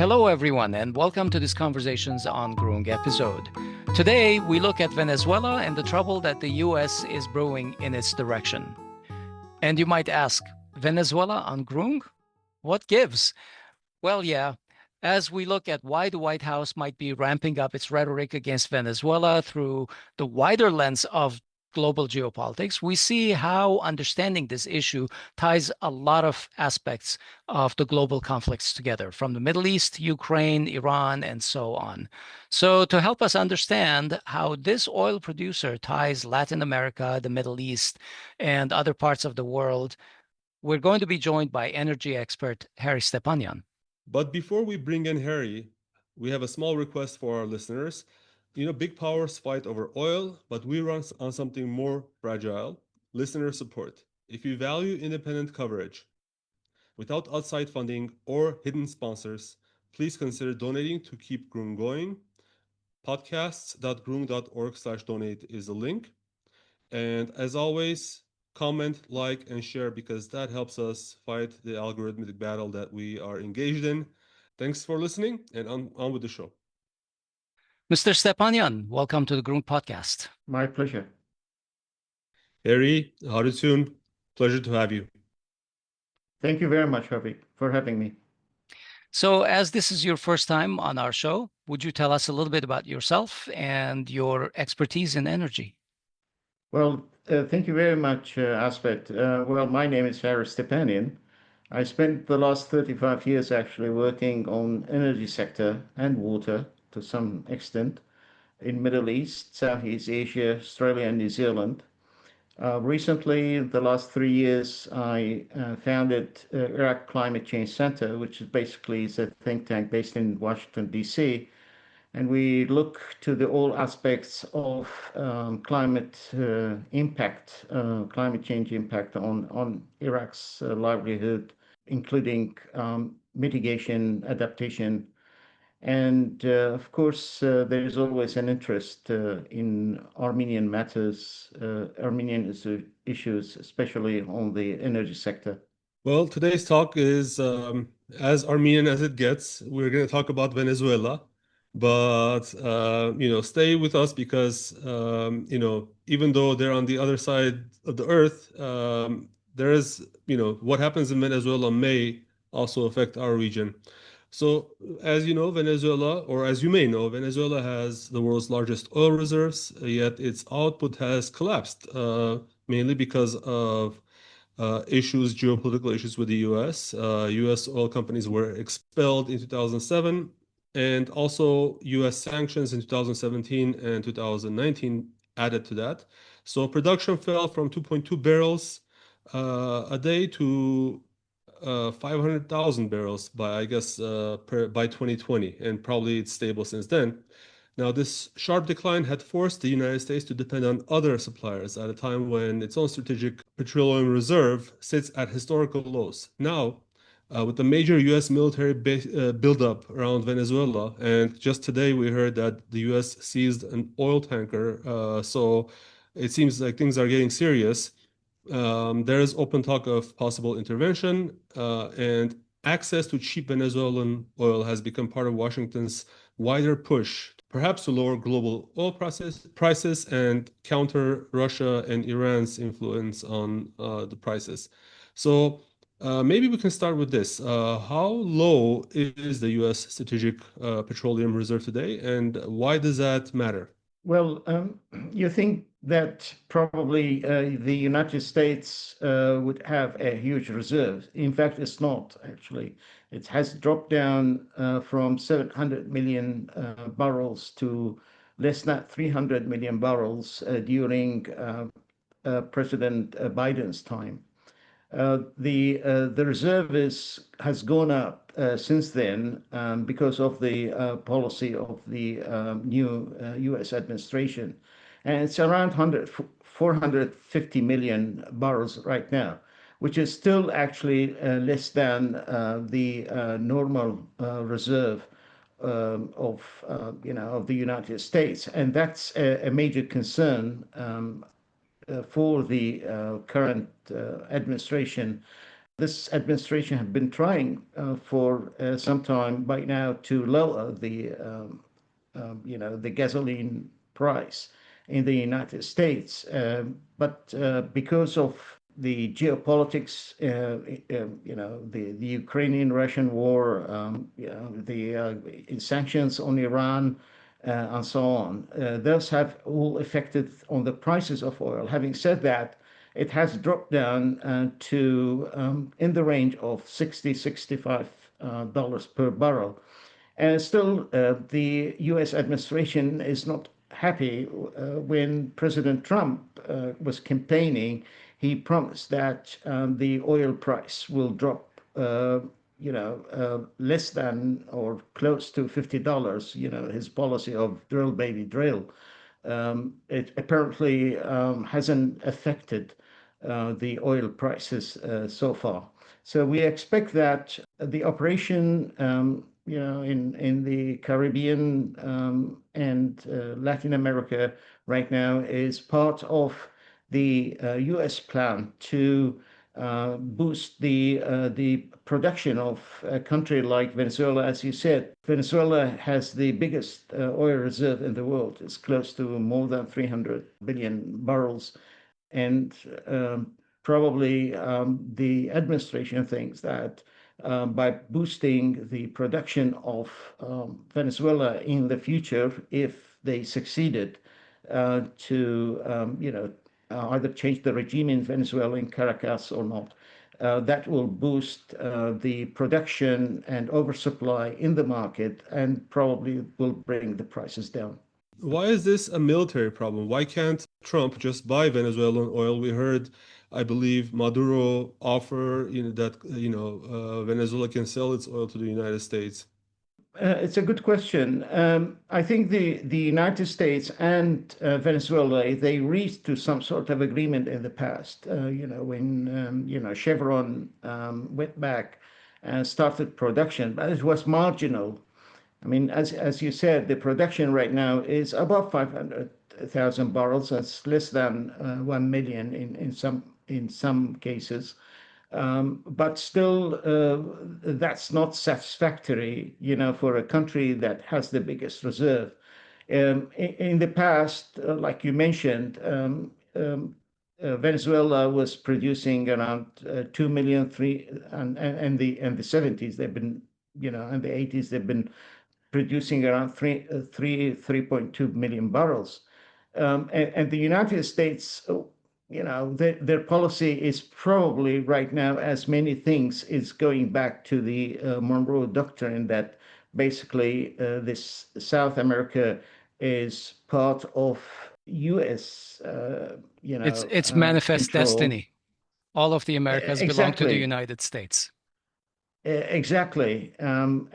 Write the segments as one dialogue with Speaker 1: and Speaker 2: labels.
Speaker 1: Hello, everyone, and welcome to this Conversations on Groong episode. Today, we look at Venezuela and the trouble that the US is brewing in its direction. And you might ask, Venezuela on Groong? What gives? Well, yeah, as we look at why the White House might be ramping up its rhetoric against Venezuela through the wider lens of global geopolitics, we see how understanding this issue ties a lot of aspects of the global conflicts together, from the Middle East, Ukraine, Iran, and so on. So, to help us understand how this oil producer ties Latin America, the Middle East, and other parts of the world, we're going to be joined by energy expert Harry Istepanian.
Speaker 2: But before we bring in Harry, we have a small request for our listeners. Big powers fight over oil, but we run on something more fragile, listener support. If you value independent coverage without outside funding or hidden sponsors, please consider donating to keep Groong going. Podcasts.groong.org/donate is the link. And as always, comment, like, and share because that helps us fight the algorithmic battle that we are engaged in. Thanks for listening, and on with the show.
Speaker 1: Mr. Istepanian, welcome to the Groong podcast.
Speaker 3: My pleasure.
Speaker 2: Harry, how to tune? Pleasure to have you.
Speaker 3: Thank you very much, Harvey, for having me.
Speaker 1: So, as this is your first time on our show, would you tell us a little bit about yourself and your expertise in energy?
Speaker 3: Well, thank you very much, Aspet. Well, my name is Harry Istepanian. I spent the last 35 years actually working on energy sector and water to some extent in Middle East, Southeast Asia, Australia, and New Zealand. Recently, the last 3 years, I founded Iraq Climate Change Center, which is basically is a think tank based in Washington, D.C., and we look to all aspects of climate impact, climate change impact on Iraq's livelihood, including mitigation, adaptation, and of course, there is always an interest in Armenian matters, Armenian issues, especially on the energy sector.
Speaker 2: Well, today's talk is as Armenian as it gets. We're going to talk about Venezuela, but stay with us because even though they're on the other side of the earth, there is what happens in Venezuela may also affect our region. So, as you know, Venezuela, or as you may know, Venezuela has the world's largest oil reserves, yet its output has collapsed, mainly because of geopolitical issues with the US. US oil companies were expelled in 2007, and also US sanctions in 2017 and 2019 added to that. So production fell from 2.2 barrels a day to 500,000 barrels by 2020, and probably it's stable since then. Now, this sharp decline had forced the United States to depend on other suppliers at a time when its own strategic petroleum reserve sits at historical lows. Now, with the major U.S. military buildup around Venezuela, and just today we heard that the U.S. seized an oil tanker, so it seems like things are getting serious. There is open talk of possible intervention, and access to cheap Venezuelan oil has become part of Washington's wider push, perhaps to lower global oil prices and counter Russia and Iran's influence on the prices. So maybe we can start with this. How low is the U.S. Strategic Petroleum Reserve today, and why does that matter?
Speaker 3: Well, you think that probably the United States would have a huge reserve. In fact, it's not actually. It has dropped down from 700 million barrels to less than 300 million barrels during President Biden's time. The reserve has gone up since then because of the policy of the new U.S. administration, and it's around 450 million barrels right now, which is still actually less than the normal reserve of the United States, and that's a major concern for the current administration, this administration had been trying for some time by now to lower the gasoline price in the United States. But because of the geopolitics, the Ukrainian-Russian war, the sanctions on Iran, and so on, those have all affected on the prices of oil. Having said that, it has dropped down to in the range of $60-65 per barrel. And still, the US administration is not happy. When President Trump was campaigning, he promised that the oil price will drop, less than or close to $50, his policy of drill, baby, drill. It apparently hasn't affected the oil prices so far. So we expect that the operation, in the Caribbean and Latin America right now is part of the U.S. plan to boost the production of a country like Venezuela. As you said, Venezuela has the biggest oil reserve in the world. It's close to more than 300 billion barrels. And probably the administration thinks that by boosting the production of Venezuela in the future, if they succeeded to either change the regime in Venezuela, in Caracas or not, that will boost the production and oversupply in the market and probably will bring the prices down.
Speaker 2: Why is this a military problem? Why can't Trump just buy Venezuelan oil? We heard, I believe, Maduro offer, that Venezuela can sell its oil to the United States.
Speaker 3: It's a good question. I think the United States and Venezuela, they reached to some sort of agreement in the past. When Chevron went back and started production, but it was marginal. I mean, as you said, the production right now is above 500,000 barrels. That's less than 1 million in some cases. But still, that's not satisfactory, for a country that has the biggest reserve. In the past, like you mentioned, Venezuela was producing around 2 million, and the 70s they've been, and the 80s they've been producing around 3.2 million barrels. And the United States, their policy is probably right now, as many things, is going back to the Monroe Doctrine that basically this South America is part of U.S.
Speaker 1: It's manifest
Speaker 3: control.
Speaker 1: destiny. All of the Americas belong to the
Speaker 3: Exactly.
Speaker 1: United States.
Speaker 3: Exactly. And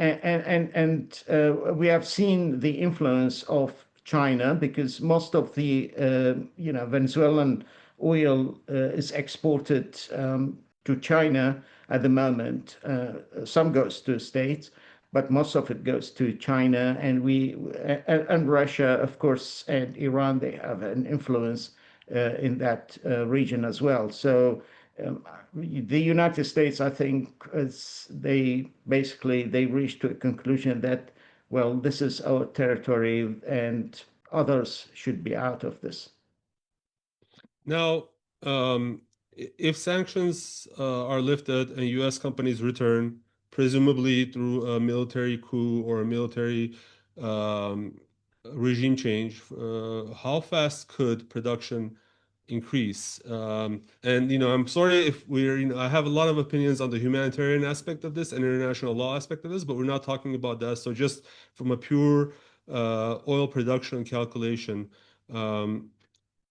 Speaker 3: we have seen the influence of China because most of the Venezuelan oil is exported to China at the moment. Some goes to the States, but most of it goes to China, and Russia, of course, and Iran. They have an influence in that region as well. So the United States, I think, they reached to a conclusion that, well, this is our territory and others should be out of this.
Speaker 2: Now, if sanctions are lifted and U.S. companies return, presumably through a military coup or a military regime change, how fast could production increase? And I'm sorry if I have a lot of opinions on the humanitarian aspect of this and international law aspect of this, but we're not talking about that. So just from a pure oil production calculation,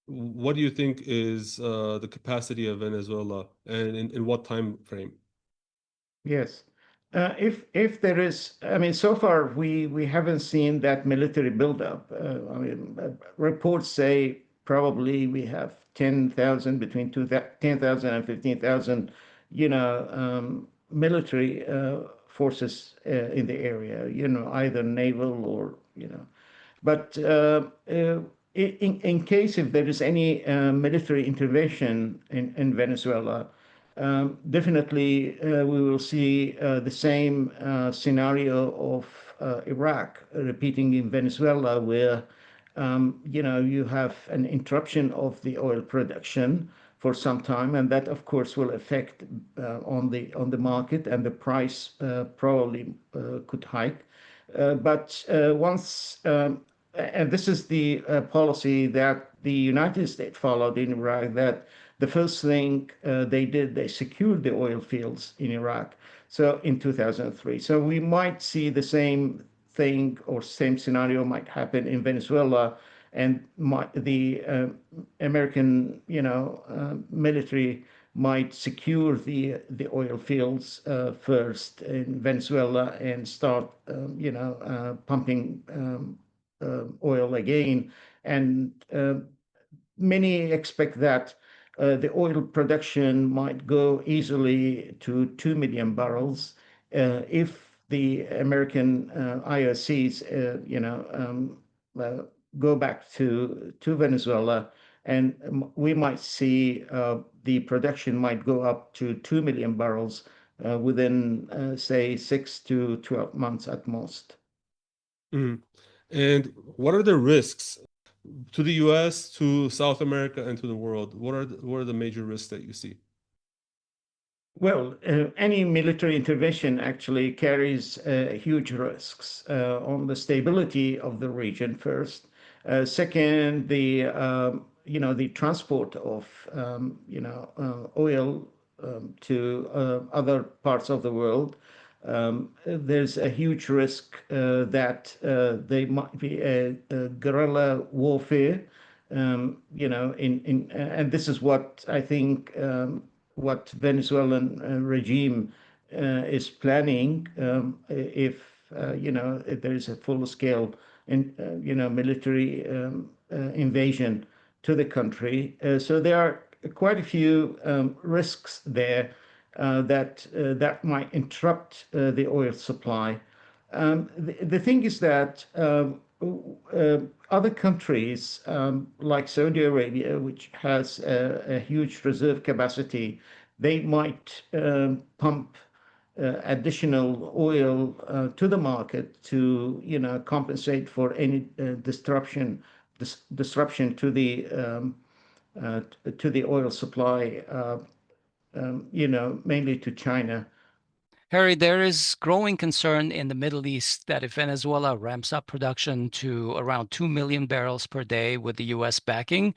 Speaker 2: what do you think is the capacity of Venezuela, and in what time frame?
Speaker 3: Yes. If there is, I mean, so far we haven't seen that military buildup. I mean, reports say probably we have 10,000, between 10,000 and 15,000, military forces in the area, either naval or, But in case if there is any military intervention in Venezuela, Definitely, we will see the same scenario of Iraq repeating in Venezuela, where you have an interruption of the oil production for some time, and that, of course, will affect on the market, and the price probably could hike. But once and this is the policy that the United States followed in Iraq, that the first thing they did, they secured the oil fields in Iraq. So in 2003. So we might see the same thing or same scenario might happen in Venezuela, and the American, military might secure the oil fields first in Venezuela and start, pumping oil again. And many expect that the oil production might go easily to 2 million barrels if the American IOCs, go back to Venezuela, and we might see the production might go up to 2 million barrels within, say, 6 to 12 months at most.
Speaker 2: Mhm. And what are the risks to the US, to South America, and to the world? What are the major risks that you see?
Speaker 3: Well, any military intervention actually carries huge risks on the stability of the region first. Second, the transport of oil to other parts of the world. There's a huge risk that there might be a guerrilla warfare. And this is what I think what Venezuelan regime is planning if if there is a full-scale military invasion to the country. So there are quite a few risks there that might interrupt the oil supply. The thing is that other countries like Saudi Arabia, which has a huge reserve capacity, they might pump additional oil to the market to compensate for any disruption to the oil supply, mainly to China.
Speaker 1: Harry, there is growing concern in the Middle East that if Venezuela ramps up production to around 2 million barrels per day with the US backing,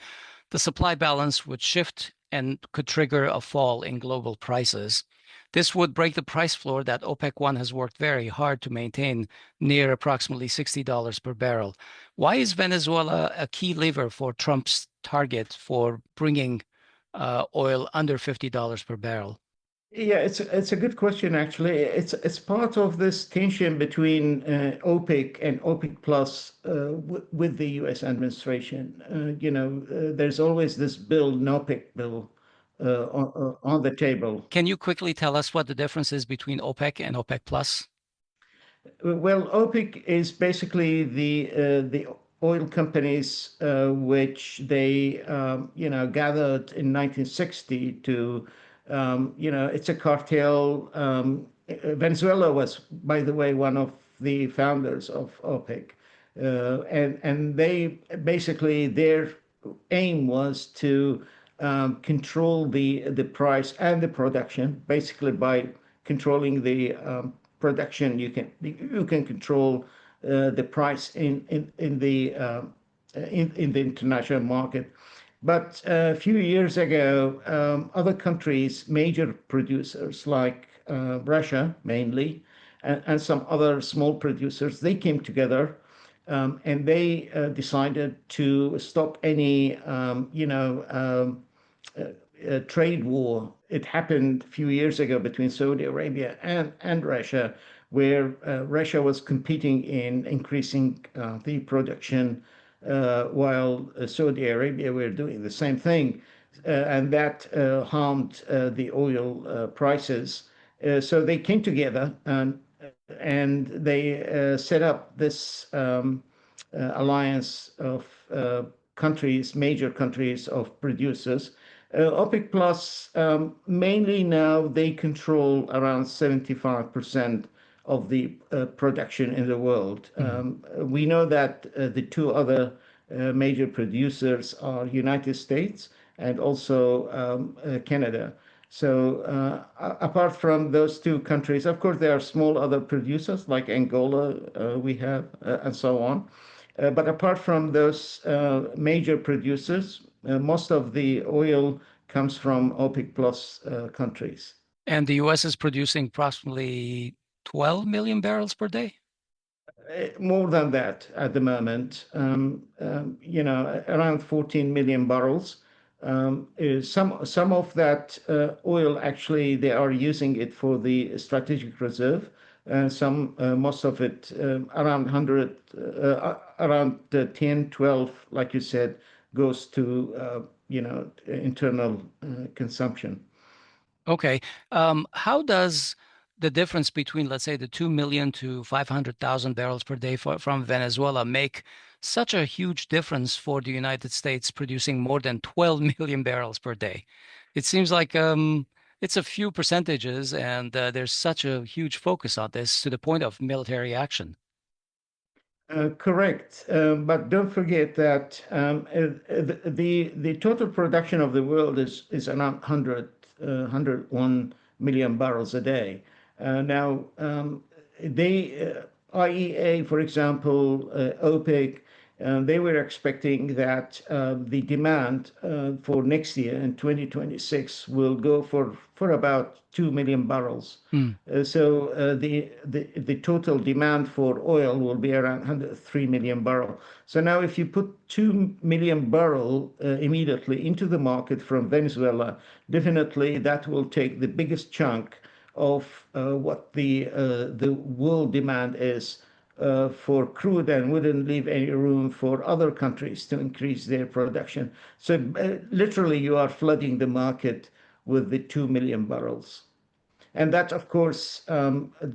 Speaker 1: the supply balance would shift and could trigger a fall in global prices. This would break the price floor that OPEC 1 has worked very hard to maintain near approximately $60 per barrel. Why is Venezuela a key lever for Trump's target for bringing oil under $50 per barrel?
Speaker 3: Yeah, it's a good question actually. It's part of this tension between OPEC and OPEC Plus with the U.S. administration. There's always this bill, NOPEC bill, on the table.
Speaker 1: Can you quickly tell us what the difference is between OPEC and OPEC Plus?
Speaker 3: Well, OPEC is basically the oil companies which they gathered in 1960 to it's a cartel. Venezuela was, by the way, one of the founders of OPEC, and they basically their aim was to control the price and the production, basically by controlling the production. You can control the price in the international market. But a few years ago, other countries, major producers like Russia mainly, and some other small producers, they came together and they decided to stop any, trade war. It happened a few years ago between Saudi Arabia and Russia, where Russia was competing in increasing the production while Saudi Arabia were doing the same thing. And that harmed the oil prices. So they came together and they set up this alliance of countries, major countries of producers. OPEC Plus, mainly now they control around 75% of the production in the world. We know that the two other major producers are United States and also Canada. So apart from those two countries, of course, there are small other producers like Angola we have and so on. But apart from those major producers, most of the oil comes from OPEC plus countries.
Speaker 1: And the US is producing approximately 12 million barrels per day.
Speaker 3: More than that at the moment, around 14 million barrels. Some of that oil actually they are using it for the strategic reserve, and most of it around 100, around 10, 12, like you said, goes to internal consumption.
Speaker 1: Okay. How does the difference between, let's say, the 2 million to 500,000 barrels per day from Venezuela make such a huge difference for the United States producing more than 12 million barrels per day? It seems like it's a few percentages, and there's such a huge focus on this to the point of military
Speaker 3: Correct. But don't forget that the total production of the world is around 101 million barrels a day. Now, IEA, for example, OPEC, they were expecting that the demand for next year in 2026 will go for about 2 million barrels.
Speaker 1: action.
Speaker 3: So the total demand for oil will be around 103 million barrel. So now if you put 2 million barrel immediately into the market from Venezuela, definitely that will take the biggest chunk of what the world demand is for crude and wouldn't leave any room for other countries to increase their production. So literally you are flooding the market with the 2 million barrels. And that, of course,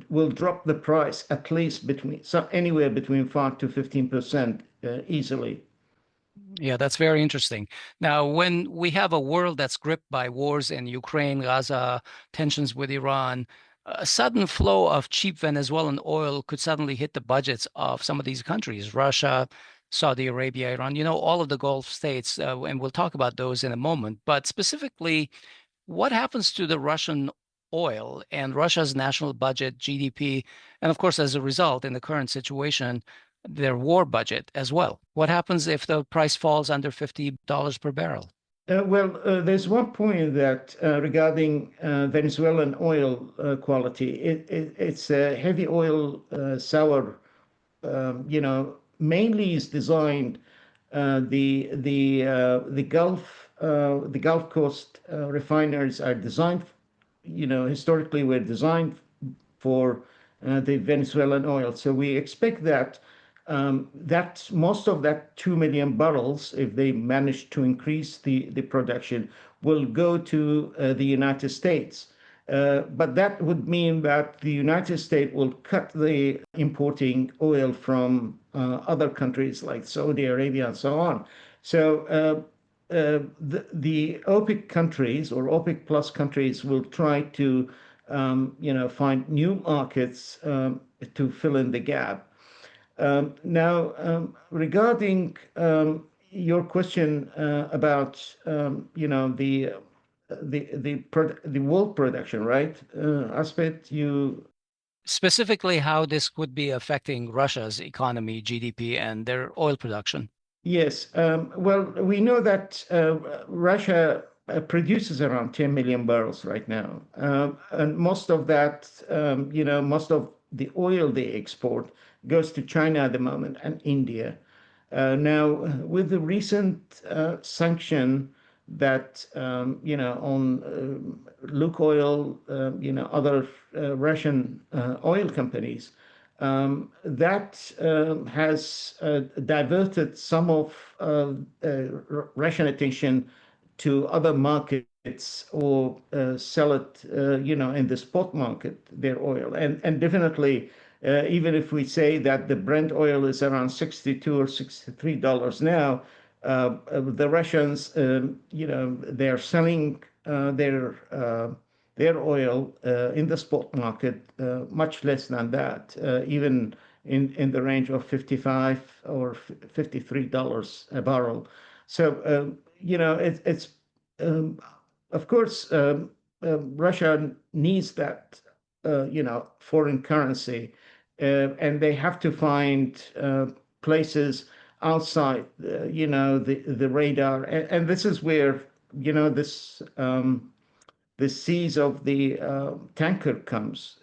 Speaker 3: will drop the price at least anywhere between 5 to 15% easily.
Speaker 1: Yeah, that's very interesting. Now, when we have a world that's gripped by wars in Ukraine, Gaza, tensions with Iran, a sudden flow of cheap Venezuelan oil could suddenly hit the budgets of some of these countries, Russia, Saudi Arabia, Iran, all of the Gulf states, and we'll talk about those in a moment. But specifically, what happens to the Russian oil and Russia's national budget, GDP, and of course, as a result, in the current situation, their war budget as well? What happens if the price falls under $50 per barrel?
Speaker 3: There's one point that regarding Venezuelan oil quality. It's a heavy oil, sour. Mainly is designed the Gulf Coast refineries are designed. Historically were designed for the Venezuelan oil. So we expect that that most of that 2 million barrels, if they manage to increase the production, will go to the United States. But that would mean that the United States will cut the importing oil from other countries like Saudi Arabia and so on. So the OPEC countries or OPEC plus countries will try to find new markets to fill in the gap. Now, regarding your question about the world production, right? Aspect you
Speaker 1: Specifically, how this could be affecting Russia's economy, GDP, and their oil production.
Speaker 3: Yes. We know that Russia produces around 10 million barrels right now. And most of that, most of the oil they export goes to China at the moment and India. Now, with the recent sanction that, on Lukoil, other Russian oil companies, that has diverted some of Russian attention to other markets or sell it, in the spot market, their oil. And definitely, even if we say that the Brent oil is around $62 or $63 now, The Russians, they're selling their oil in the spot market much less than that, even in the range of 55 or $53 a barrel. So, it's of course Russia needs that foreign currency, and they have to find places outside, the radar, and this is where this the seas of the tanker comes.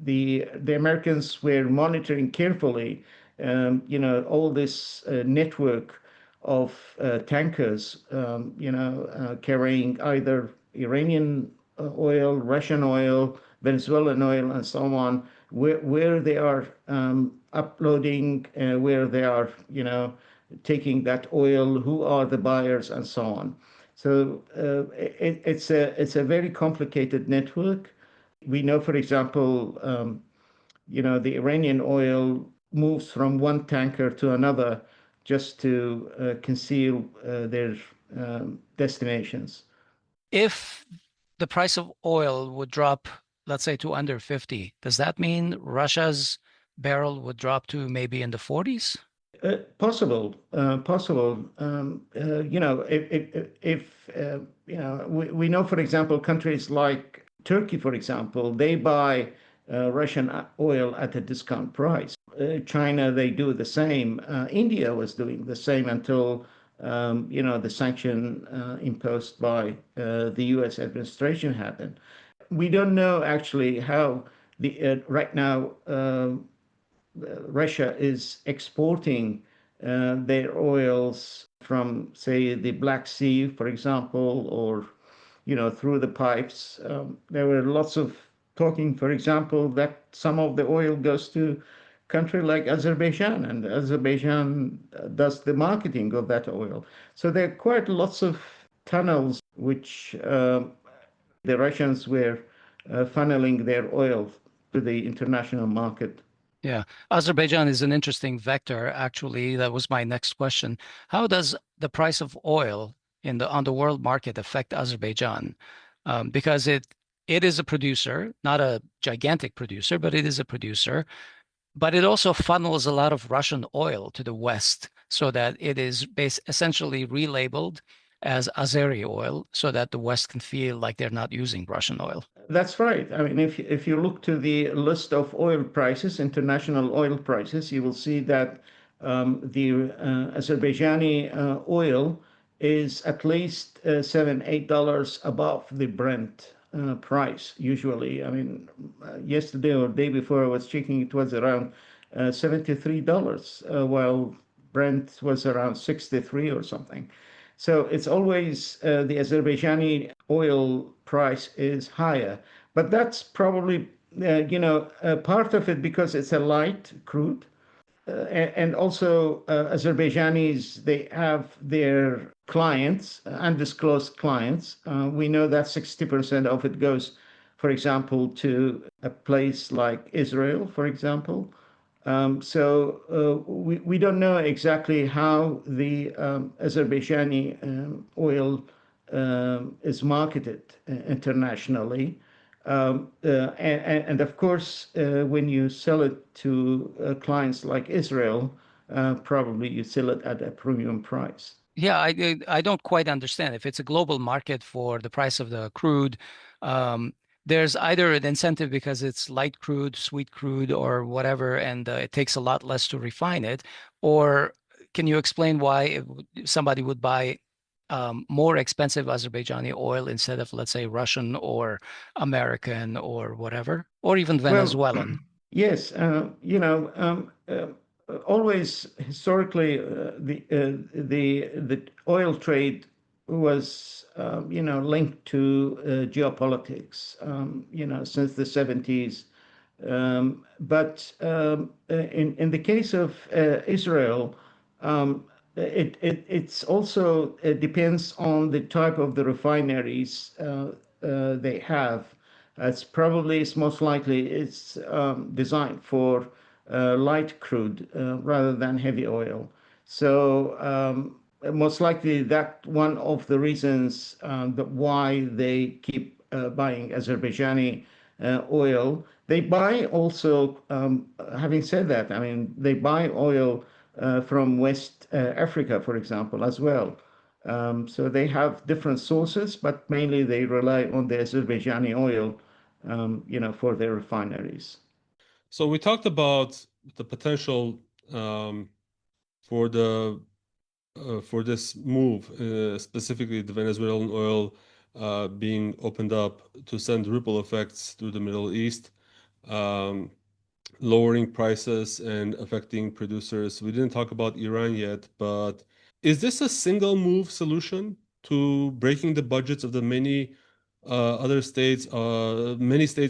Speaker 3: The Americans were monitoring carefully, all this network of tankers, carrying either Iranian oil, Russian oil, Venezuelan oil, and so on, where they are uploading, where they are, taking that oil, who are the buyers, and so on. So it's a very complicated network. We know, for example, the Iranian oil moves from one tanker to another just to conceal their destinations.
Speaker 1: If the price of oil would drop, let's say, to under 50, does that mean Russia's barrel would drop to maybe in the 40s?
Speaker 3: Possible. If we know, for example, countries like Turkey, for example, they buy Russian oil at a discount price. China, they do the same. India was doing the same until the sanction imposed by the US administration happened. We don't know actually how the right now Russia is exporting their oils from, say, the Black Sea, for example, or through the pipes. There were lots of talking, for example, that some of the oil goes to country like Azerbaijan, and Azerbaijan does the marketing of that oil. So there are quite lots of tunnels which the Russians were funneling their oil to the international market.
Speaker 1: Yeah, Azerbaijan is an interesting vector, actually. That was my next question. How does the price of oil on the world market affect Azerbaijan? Because it is a producer, not a gigantic producer, but it is a producer. But it also funnels a lot of Russian oil to the West so that it is essentially relabeled as Azeri oil so that the West can feel like they're not using Russian oil.
Speaker 3: That's right. I mean, if you look to the list of oil prices, international oil prices, you will see that the Azerbaijani oil is at least $7, $8 above the Brent price usually. I mean, yesterday or day before I was checking, it was around $73, while Brent was around 63 or something. So it's always the Azerbaijani oil price is higher, but that's probably part of it because it's a light crude, and also Azerbaijanis, they have their clients, undisclosed clients. We know that 60% of it goes, for example, to a place like Israel, for example. So we don't know exactly how the Azerbaijani oil is marketed internationally. And of course, when you sell it to clients like Israel, probably you sell it at a premium price.
Speaker 1: Yeah, I don't quite understand. If it's a global market for the price of the crude, there's either an incentive because it's light crude, sweet crude, or whatever, and it takes a lot less to refine it. Or can you explain why somebody would buy more expensive Azerbaijani oil instead of, let's say, Russian or American or whatever, or even Venezuelan?
Speaker 3: Yes, always historically, the oil trade was linked to geopolitics, since the 70s. But in the case of Israel, it's also it depends on the type of the refineries they have. It's most likely designed for light crude rather than heavy oil. So most likely that one of the reasons why they keep buying Azerbaijani oil. They buy also, having said that, I mean, they buy oil from West Africa, for example, as well. So they have different sources, but mainly they rely on the Azerbaijani oil, for their refineries.
Speaker 2: So we talked about the potential um, for the for this move, specifically the Venezuelan oil being opened up to send ripple effects through the Middle East, um, lowering prices and affecting producers. We didn't talk about Iran yet, but is this a single move solution to breaking the budgets of the many states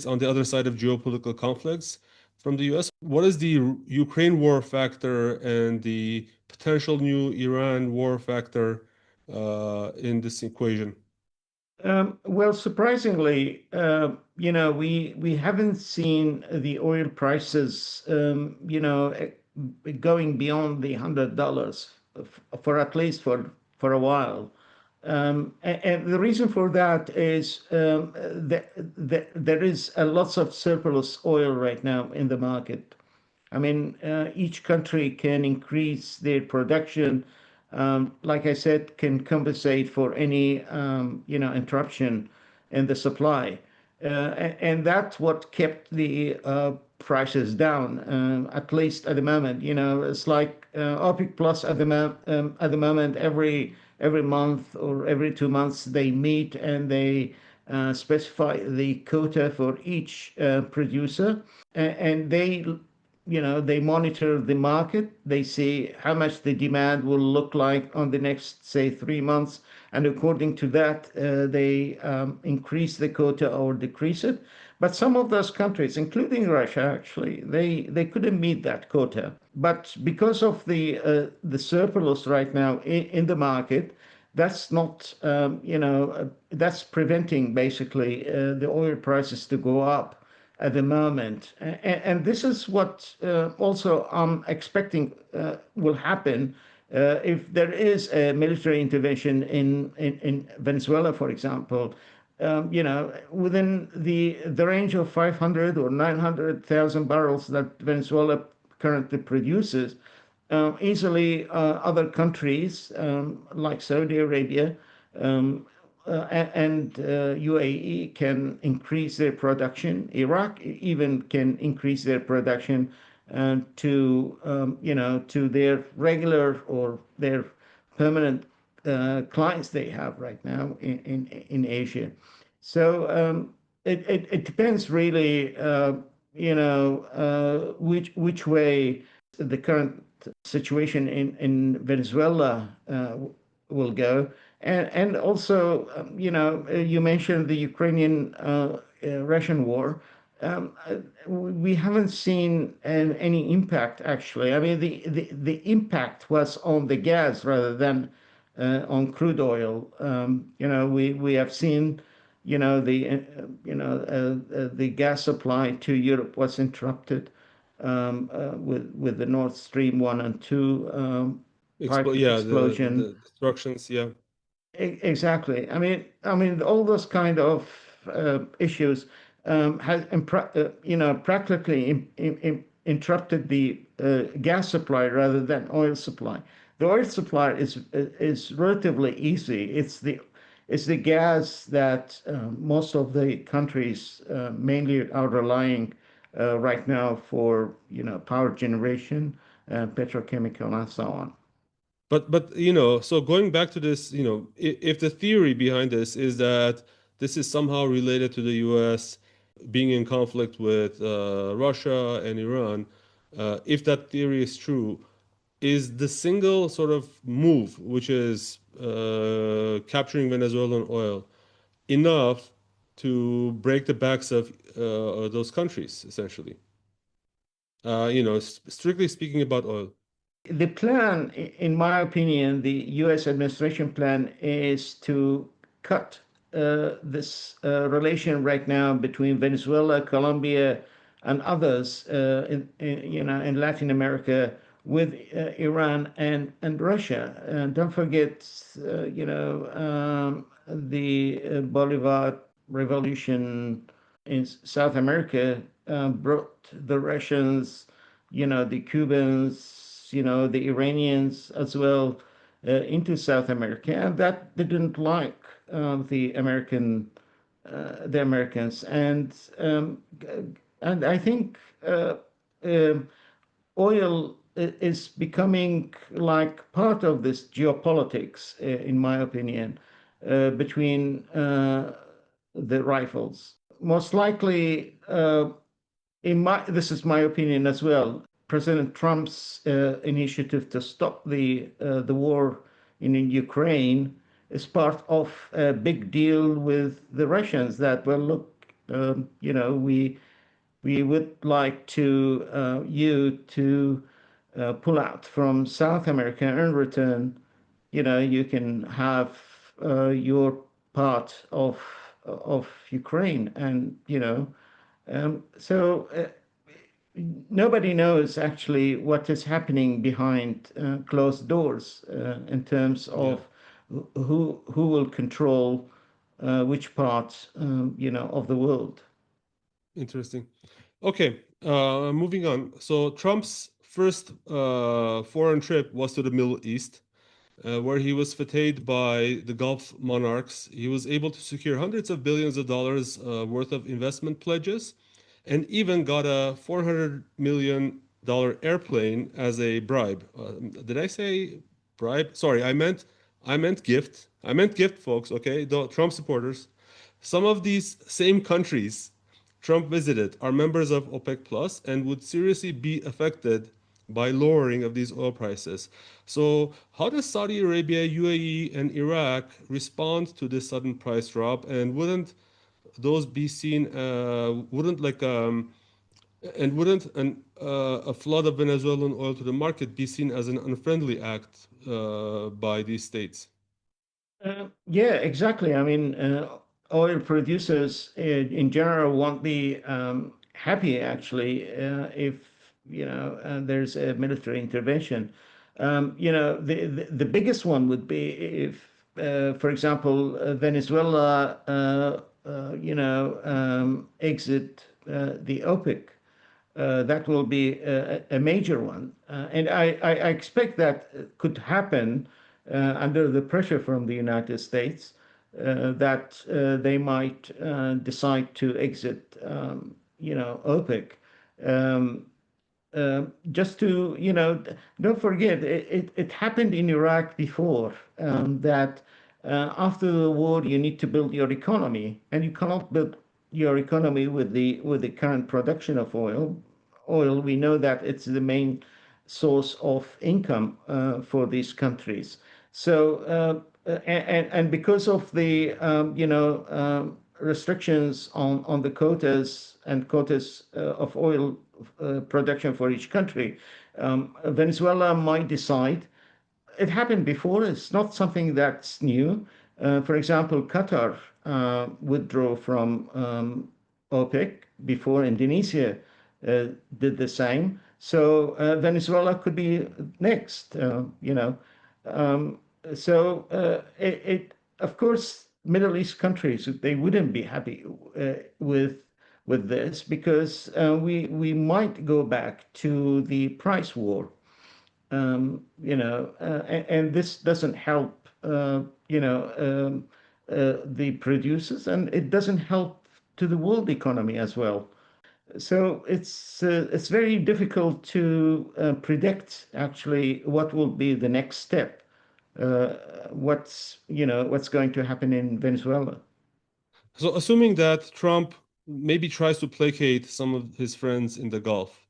Speaker 2: on the other side of geopolitical conflicts from the US? What is the Ukraine war factor and the potential new Iran war factor in this equation?
Speaker 3: Well, surprisingly, we haven't seen the oil prices, going beyond the $100 for at least for a while. And the reason for that is that there is a lots of surplus oil right now in the market. I mean, each country can increase their production, like I said, can compensate for any, interruption in the supply. And that's what kept the prices down, at least at the moment. It's like OPEC Plus at the moment, every month or every 2 months, they meet and they specify the quota for each producer, and they monitor the market. They see how much the demand will look like on the next, say, 3 months, and according to that, they increase the quota or decrease it. But some of those countries, including Russia, actually, they couldn't meet that quota. But because of the surplus right now in the market, that's not, that's preventing basically the oil prices to go up at the moment. And this is what also I'm expecting will happen if there is a military intervention in Venezuela, for example. Within the range of 500 or 900,000 barrels that Venezuela currently produces, easily other countries like Saudi Arabia and UAE can increase their production. Iraq even can increase their production to their regular or their permanent clients they have right now in Asia. So it depends really, which way the current situation in Venezuela will go. And also, you mentioned the Ukrainian Russian war. We haven't seen any impact, actually. I mean, the impact was on the gas rather than on crude oil. We have seen, the gas supply to Europe was interrupted with the Nord Stream 1 and 2 pipe
Speaker 2: Yeah,
Speaker 3: explosion.
Speaker 2: the destructions, yeah.
Speaker 3: Exactly. I mean, all those kind of issues has practically interrupted the gas supply rather than oil supply. The oil supply is relatively easy. It's the gas that most of the countries mainly are relying right now for power generation, petrochemical, and so on.
Speaker 2: But so going back to this, if the theory behind this is that this is somehow related to the US being in conflict with Russia and Iran, if that theory is true, is the single sort of move, which is capturing Venezuelan oil, enough to break the backs of those countries, essentially? Strictly speaking about oil.
Speaker 3: The plan, in my opinion, the U.S. administration plan is to cut this relation right now between Venezuela, Colombia, and others in Latin America with Iran and Russia. And don't forget, the Bolivar revolution in South America brought the Russians, the Cubans, the Iranians as well into South America, and that didn't like the Americans, and I think um, oil is becoming like part of this geopolitics, in my opinion, between the rivals. Most likely, this is my opinion as well. President Trump's initiative to stop the war in Ukraine is part of a big deal with the Russians. That, well, look, we would like to you to pull out from South America. In return, you can have your part of Ukraine, and so nobody knows actually what is happening behind closed doors in terms
Speaker 2: Yeah,
Speaker 3: of who will control which part, of the world.
Speaker 2: interesting. Okay, moving on. So Trump's first foreign trip was to the Middle East, where he was feted by the Gulf monarchs. He was able to secure hundreds of billions of dollars worth of investment pledges, and even got a $400 million airplane as a bribe. Did I say bribe? Sorry, I meant gift. I meant gift, folks. Okay, Trump supporters. Some of these same countries Trump visited are members of OPEC Plus and would seriously be affected by lowering of these oil prices. So, how does Saudi Arabia, UAE, and Iraq respond to this sudden price drop? And wouldn't those be seen? Wouldn't a flood of Venezuelan oil to the market be seen as an unfriendly act by these states?
Speaker 3: Yeah, exactly. I mean, oil producers in general won't be happy actually if there's a military intervention. The biggest one would be if, for example, Venezuela, exit the OPEC. That will be a major one. And I expect that could happen under the pressure from the United States, that they might decide to exit, OPEC. Um, just to, don't forget, it happened in Iraq before, that after the war, you need to build your economy, and you cannot build your economy with the current production of oil. Oil, we know that it's the main source of income for these countries. So, and because of the, restrictions on the quotas of oil production for each country, Venezuela might decide. It happened before. It's not something that's new. For example, Qatar withdrew from OPEC before Indonesia did the same. So Venezuela could be next. Um, of course, Middle East countries, they wouldn't be happy with this, because we might go back to the price war. And this doesn't help, the producers, and it doesn't help to the world economy as well. So it's very difficult to predict actually what will be the next step. What's going to happen in Venezuela.
Speaker 2: So, assuming that Trump maybe tries to placate some of his friends in the Gulf,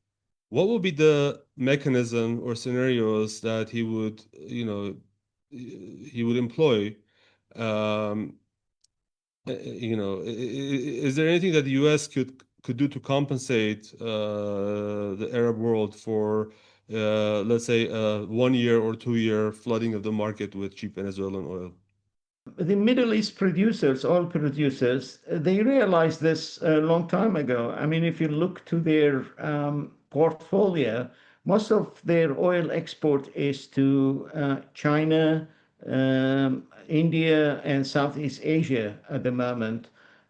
Speaker 2: what would be the mechanism or scenarios that he would employ? Um, is there anything that the U.S. could do to compensate the Arab world for, let's say, 1 year or 2 year flooding of the market with cheap Venezuelan oil?
Speaker 3: The Middle East producers, oil producers, they realized this a long time ago. I mean, if you look to their portfolio, most of their oil export is to China, India, and Southeast Asia at the moment.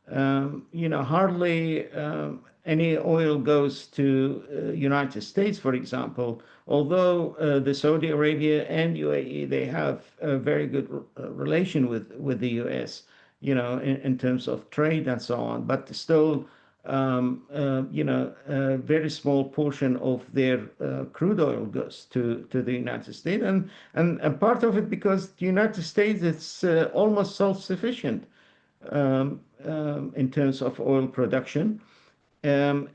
Speaker 3: Hardly any oil goes to United States, for example, although the Saudi Arabia and UAE, they have a very good relation with the US, in terms of trade and so on, but still, a very small portion of their crude oil goes to the United States, and part of it because the United States is almost self-sufficient in terms of oil production. And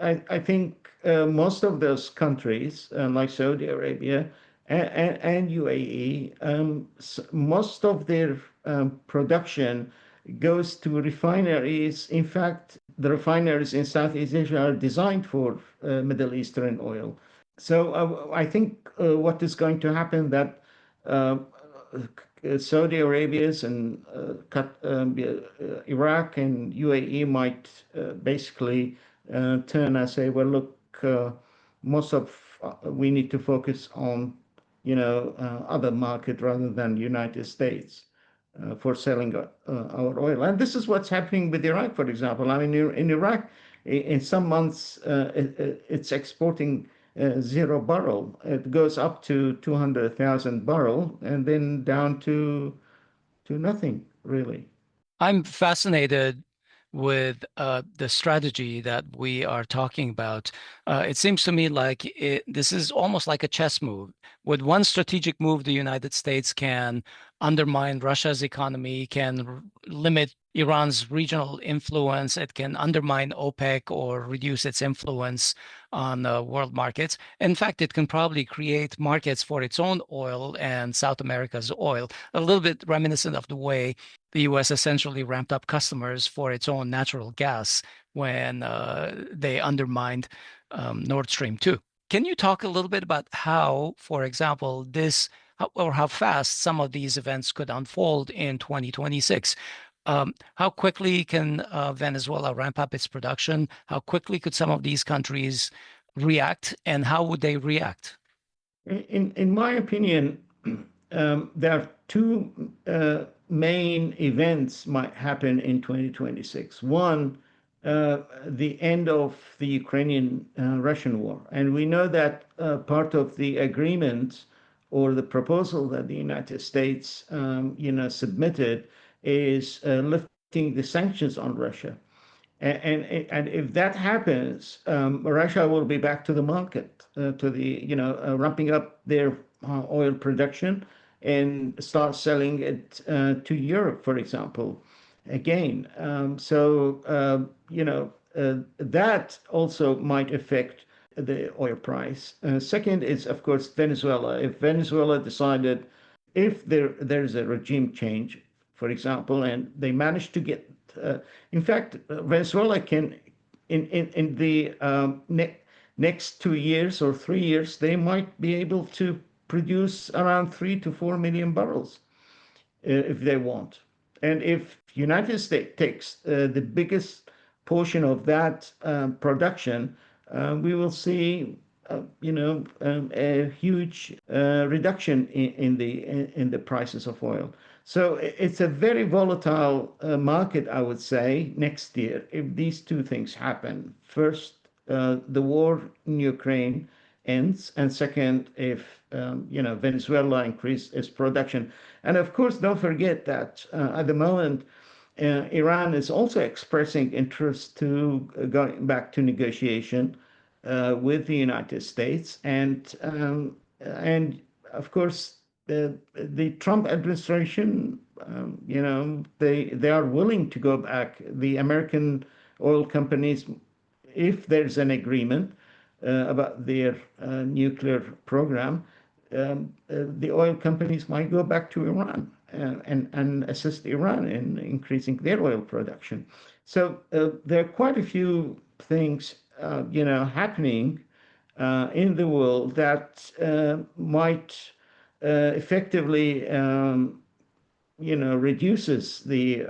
Speaker 3: I think most of those countries, like Saudi Arabia and UAE, most of their production goes to refineries. In fact, the refineries in Southeast Asia are designed for Middle Eastern oil. So I think what is going to happen that uh, Saudi Arabia's and Iraq and UAE might basically turn and say, well, look, most of we need to focus on, other market rather than United States for selling our oil. And this is what's happening with Iraq, for example. I mean, in Iraq, in some months, it's exporting 0 barrel. It goes up to 200,000 barrel and then down to nothing, really.
Speaker 1: I'm fascinated with the strategy that we are talking about. It seems to me like this is almost like a chess move. With one strategic move, the United States can undermine Russia's economy, can limit Iran's regional influence, it can undermine OPEC or reduce its influence on world markets. In fact, it can probably create markets for its own oil and South America's oil, a little bit reminiscent of the way the US essentially ramped up customers for its own natural gas when they undermined Nord Stream 2. Can you talk a little bit about how, for example, or how fast some of these events could unfold in 2026? How quickly can Venezuela ramp up its production? How quickly could some of these countries react, and how would they react?
Speaker 3: In my opinion, there are two main events might happen in 2026. One, the end of the Ukrainian-Russian war. And we know that part of the agreement or the proposal that the United States, submitted is lifting the sanctions on Russia. And if that happens, Russia will be back to the market, to the, ramping up their oil production and start selling it to Europe, for example, again. That also might affect the oil price. Second is, of course, Venezuela. If Venezuela decided, if there's a regime change, for example, and they manage to get, in fact, Venezuela can, in the next 2 years or 3 years, they might be able to produce around 3 to 4 million barrels if they want. And if United States takes the biggest portion of that production, we will see, a huge reduction in the prices of oil. So it's a very volatile market, I would say, next year if these two things happen. First, the war in Ukraine ends, and second, if Venezuela increases its production. And of course, don't forget that at the moment, Iran is also expressing interest to going back to negotiation with the United States, and of course, the Trump administration, they are willing to go back. The American oil companies, if there's an agreement about their nuclear program, the oil companies might go back to Iran and assist Iran in increasing their oil production. So there are quite a few things, happening in the world that might effectively, reduces the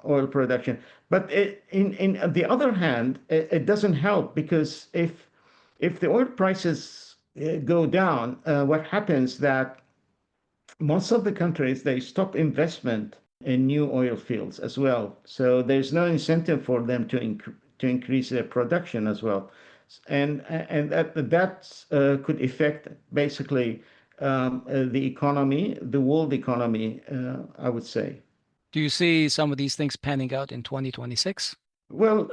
Speaker 3: oil production. But in on the other hand, it doesn't help because if the oil prices go down, what happens that most of the countries they stop investment in new oil fields as well. So there's no incentive for them to increase their production as well, and that could affect basically the economy, the world economy, I would say.
Speaker 1: Do you see some of these things panning out in 2026?
Speaker 3: Well,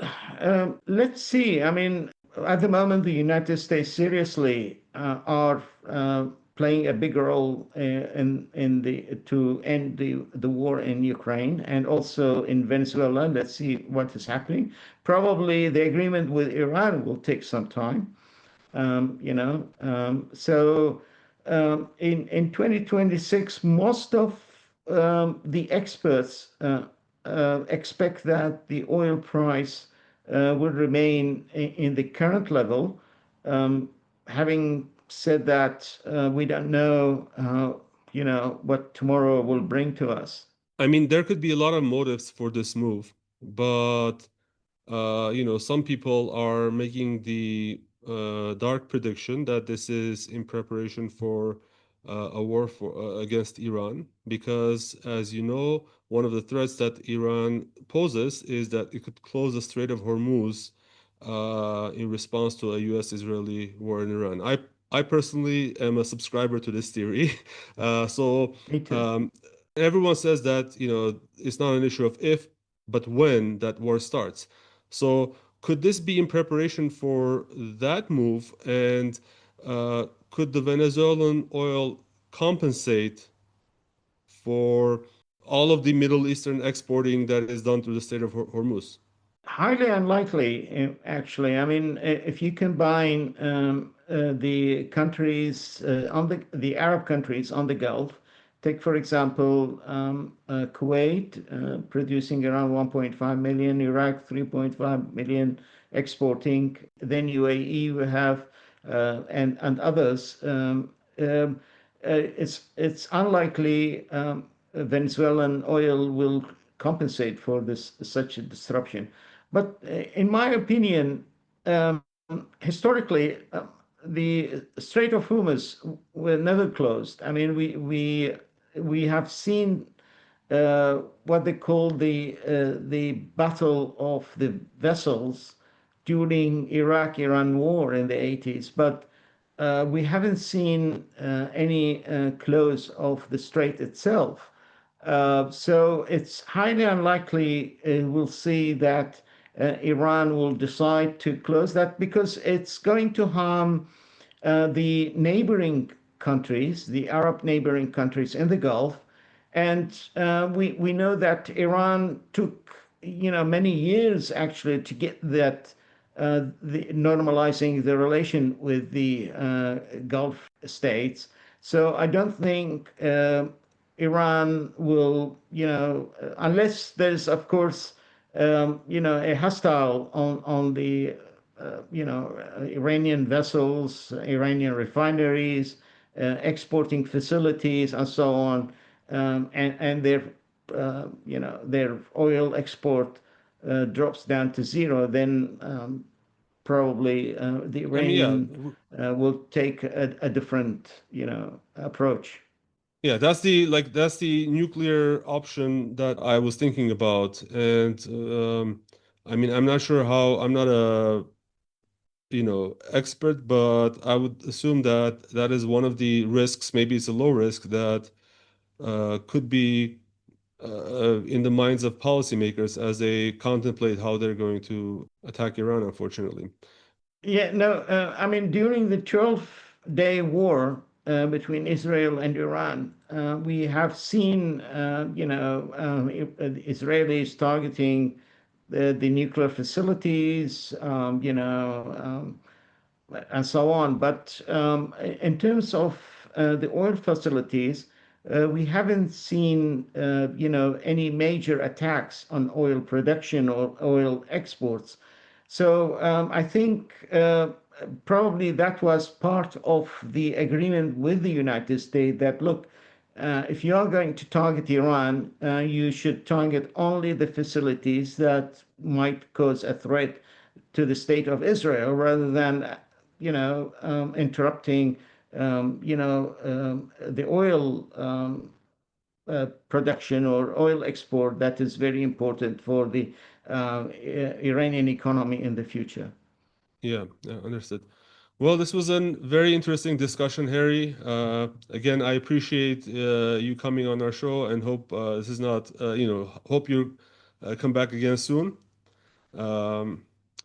Speaker 3: let's see. I mean, at the moment, the United States seriously are playing a big role in the to end the war in Ukraine and also in Venezuela. Let's see what is happening. Probably the agreement with Iran will take some time. In 2026, most of the experts expect that the oil price will remain in the current level. Having said that, we don't know, what tomorrow will bring to us.
Speaker 2: I mean, there could be a lot of motives for this move, but some people are making the dark prediction that this is in preparation for a war against Iran, because, as you know, one of the threats that Iran poses is that it could close the Strait of Hormuz in response to a US-Israeli war in Iran. I personally am a subscriber to this theory. So
Speaker 3: Me too.
Speaker 2: everyone says that, it's not an issue of if, but when that war starts. So could this be in preparation for that move? And could the Venezuelan oil compensate for all of the Middle Eastern exporting that is done through the Strait of Hormuz?
Speaker 3: Highly unlikely, actually. I mean, if you combine the countries on the Arab countries on the Gulf, take for example Kuwait producing around 1.5 million, Iraq 3.5 million exporting, then UAE we have and others. It's unlikely Venezuelan oil will compensate for this such a disruption. But in my opinion, um, historically, the Strait of Hormuz were never closed. I mean, we have seen what they call the battle of the vessels during Iraq-Iran war in the 80s, but we haven't seen any close of the strait itself. So it's highly unlikely we'll see that Iran will decide to close that because it's going to harm the neighboring countries, the Arab neighboring countries in the Gulf. And we know that Iran took many years actually to get that normalizing the relation with the Gulf states. So I don't think Iran will, unless there's, of course, a hostile on the, Iranian vessels, Iranian refineries, exporting facilities, and so on, and their oil export drops down to zero, then probably the
Speaker 2: I mean,
Speaker 3: Iranian will take a different, approach.
Speaker 2: yeah, that's the nuclear option that I was thinking about. And I mean, I'm not sure how, I'm not a, expert, but I would assume that that is one of the risks. Maybe it's a low risk that could be in the minds of policymakers as they contemplate how they're going to attack Iran, unfortunately.
Speaker 3: Yeah, no, I mean, during the 12-day war between Israel and Iran, we have seen, Israelis targeting the nuclear facilities, and so on. But in terms of the oil facilities, we haven't seen, any major attacks on oil production or oil exports. So I think probably that was part of the agreement with the United States that, look, if you are going to target Iran, you should target only the facilities that might cause a threat to the state of Israel, rather than, interrupting, the oil production or oil export that is very important for the Iranian economy in the future.
Speaker 2: Yeah, understood. Well, this was a very interesting discussion, Harry. Again, I appreciate you coming on our show, and hope this is not, hope you come back again soon.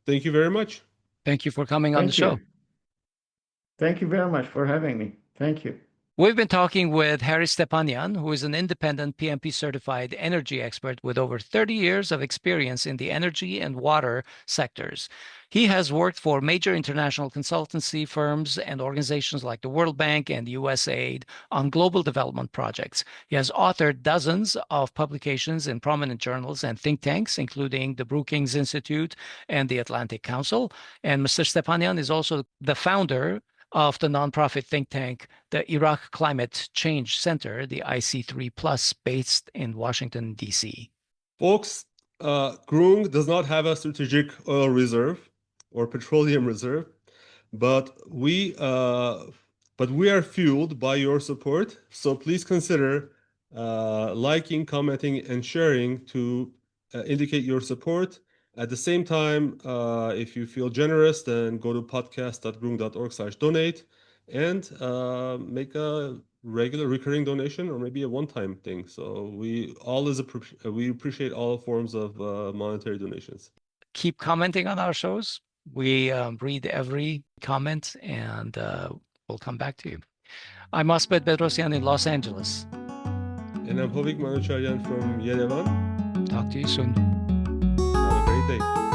Speaker 2: Thank you very much.
Speaker 1: Thank you for coming on the
Speaker 3: Thank you.
Speaker 1: show.
Speaker 3: Thank you very much for having me. Thank you.
Speaker 1: We've been talking with Harry Istepanian, who is an independent PMP certified energy expert with over 30 years of experience in the energy and water sectors. He has worked for major international consultancy firms and organizations like the World Bank and USAID on global development projects. He has authored dozens of publications in prominent journals and think tanks, including the Brookings Institute and the Atlantic Council. And Mr. Istepanian is also the founder of the nonprofit think tank, the Iraq Climate Change Center, the IC3 Plus, based in Washington, D.C.
Speaker 2: Folks, Groong does not have a strategic oil reserve or petroleum reserve, but we are fueled by your support. So please consider liking, commenting, and sharing to indicate your support. At the same time, if you feel generous, then go to podcast.groong.org/donate and make a regular recurring donation, or maybe a one-time thing. So we appreciate all forms of monetary donations.
Speaker 1: Keep commenting on our shows. We read every comment, and we'll come back to you. I'm Asbet Bedrosian in Los Angeles.
Speaker 2: And I'm Hovik Manucharyan from Yerevan.
Speaker 1: Talk to you soon.
Speaker 2: Have a great day.